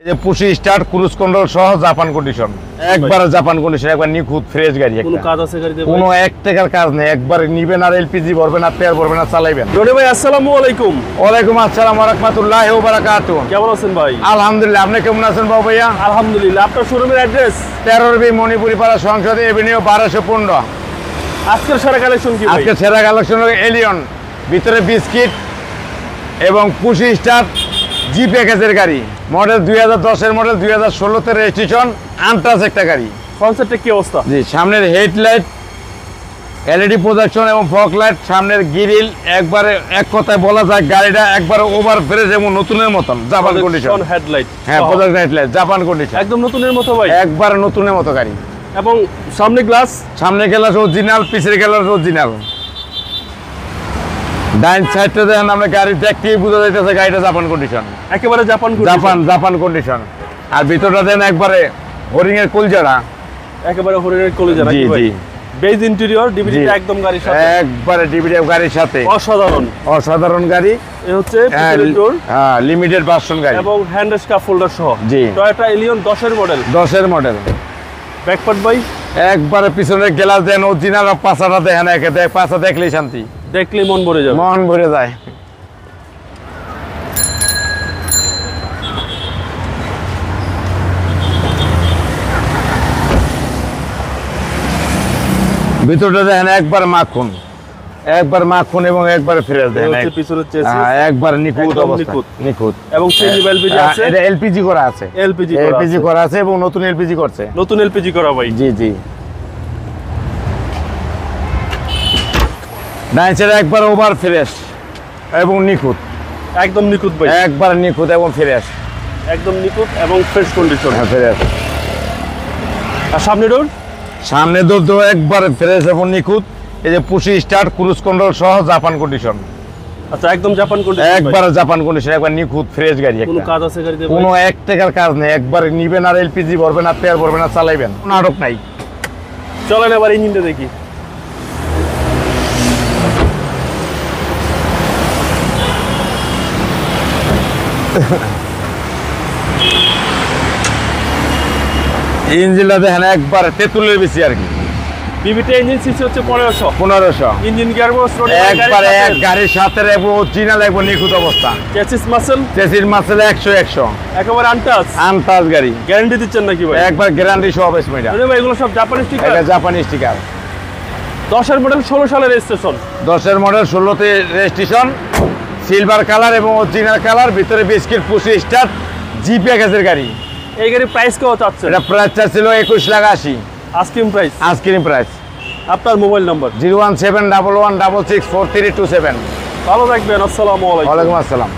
এই যে পুশি start cruise control সহ জাপান কন্ডিশন, একবার জাপান কন্ডিশন, একবার নিখুঁত ফ্রেশ গাড়ি। কোনো কাজ আছে গাড়িতে? কোনো এক টাকার কাজ নেই, একবার নিবেন আর এলপিজি ভরবেন আর তেল ভরবেন আর চালাইবেন। রনি ভাই আসসালামু আলাইকুম। ওয়ালাইকুম আসসালাম ওয়া রাহমাতুল্লাহি ওয়া বারাকাতুহু। কেমন আছেন ভাই? আলহামদুলিল্লাহ, আপনি কেমন আছেন বাবু ভাইয়া? আলহামদুলিল্লাহ। আপনার শোরুমের অ্যাড্রেস? 13B মণিপুরি পাড়া, সংসদ এভিনিউ 1215। আজকের সেরা কালেকশন কি ভাই? আজকে সেরা কালেকশন হলো এলিয়ন, ভিতরে বিস্কিট এবং পুশি স্টার্ট জি প্যাকেজের গাড়ি। মডেল 2010 এর মডেল, 2016 তে রেজিস্ট্রেশন, আনটাচ একটা গাড়ি। কনসেপ্টের কি অবস্থা? জি, সামনের হেডলাইট এলইডি প্রজেকশন এবং ফগ লাইট, সামনের গ্রিল, একবারে এক কথায় বলা যায় গাড়িটা একবারে ওভার ফ্রেশ এবং নতুনের মতন জাপান কন্ডিশন। হেডলাইট, হ্যাঁ, প্রজেকশন হেডলাইট জাপান কন্ডিশন, একদম নতুনের মতো ভাই, একবারে নতুনের মতো গাড়ি। এবং সামনে গ্লাস, সামনে গ্লাস অরিজিনাল, পিছের গ্লাস অরিজিনাল। ডাইন সাইডটা দেখেন, আমরা গাড়ি দেখতেই বোঝা যাইতেছে গাড়িটা জাপান কন্ডিশন, একেবারে জাপান জাপান কন্ডিশন। আর ভিতরটা দেন একবারে হরিং এর কুলজারা, একেবারে হরিণের কলিজা নাকি ভাই? বেজ ইন্টেরিয়র, ডিভিডি একদম গাড়ির সাথে, একবারে ডিভিডি গাড়ির সাথে, অসাধারণ গাড়ি। এই হচ্ছে পিছনের ডোর, হ্যাঁ, লিমিটেড ভার্সন গাড়ি এবং হ্যান্ড রেস্ট কাপ হোল্ডার সহ। জি, টয়োটা এলিয়ন 10 এর মডেল। 10 এর মডেল। ব্যাকপার্ট ভাই একবারে পিছনের গ্লাস দেন অরিজিনাল, পাছাটা দেখেন, একে দেখ পাছা দেখলেই শান্তি, দেখলেই মন ভরে যাবে, মন ভরে যায়। ভিতরটা দেখেন একবার মাখন, একবার মাখন এবং একবার ফ্রেশ দেখেন, পিছনের চেসিস একবার নিখুঁত অবস্থা, নিখুঁত। এবং চেঞ্জেবল এলপিজি আছে, এটা এলপিজি করা আছে, এলপিজি করা আছে এবং নতুন এলপিজি করছে, নতুন এলপিজি করা ভাই। জি জি। নাইসের একবার ওভার ফ্রেশ এবং নিখুঁত, একদম নিখুঁত ভাই, একবার নিখুঁত এবং ফ্রেশ, একদম নিখুঁত এবং ফ্রেশ কন্ডিশন। হ্যাঁ, ফ্রেশ। আর সামনে ডোর, সামনে দৌড় তো একবার ফ্রেশ এবং নিখুঁত। এই যে পুশি স্টার্ট ক্রুজ কন্ট্রোল সহ জাপান কন্ডিশন। আচ্ছা, একদম জাপান কন্ডিশন, একবার জাপান কন্ডিশন, একবার নিখুঁত ফ্রেশ গাড়ি। কোনো কাজ আছে গাড়িতে? কোনো এক টাকার কাজ নেই, একবার নিবেন আর এলপিজি ভরবেন আর তেল ভরবেন আর চালাইবেন, কোনো নাটক নাই। চলেন এবার ইঞ্জিনটা দেখি। ইঞ্জিনটা দেখেন একবার তেঁতুলের বেশি আর কি। বিবিটি ইঞ্জিন সিসি হচ্ছে 1500। ইঞ্জিন গিয়ারবক্স একবারে এক গাড়ির সাথে অরিজিনাল এবং নিখুঁত অবস্থা। চেসিস মাসেল, চেসিস মাসেল 100 একেবারে আনটাচ গাড়ি। গ্যারান্টি দিচ্ছেন নাকি ভাই? একবার গ্যারান্টি সহ বেশ মেডা। আরে ভাই, এগুলো সব জাপানি স্টিকার, এটা জাপানি স্টিকার। 10 এর মডেল, 16 সালের রেজিস্ট্রেশন। 10 এর মডেল, 16 তে রেজিস্ট্রেশন, সিলভার কালার এবং অরিজিনাল কালার, ভিতরে বিস্কিট, পুশি স্টার্ট জি প্যাকেজের গাড়ি। এই গাড়ির প্রাইস কত চাচ্ছেন? এটা প্রাইস ছিল 21,80,000 আস্কিং প্রাইস। আজকের প্রাইস। আপনার মোবাইল নাম্বার? 01711664327। ভালো থাকবেন, আসসালামু আলাইকুম। ওয়ালাইকুম আসসালাম।